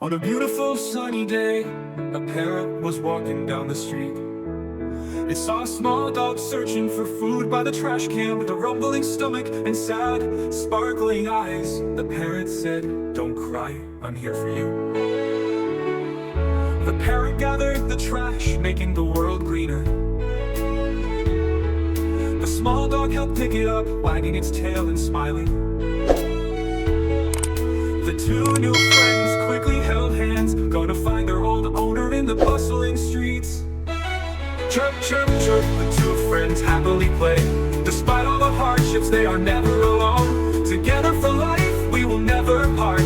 On a beautiful sunny day, a parrot was walking down the street. It saw a small dog searching for food by the trash can with a rumbling stomach and sad, sparkling eyes. The parrot said, "Don't cry, I'm here for you." The parrot gathered the trash, making the world greener. The small dog helped pick it up, wagging its tail and smiling. The two new friends quickly held hands, gonna find their old owner in the bustling streets. Chirp, chirp, chirp, the two friends happily play. Despite all the hardships, they are never alone. Together for life, we will never part.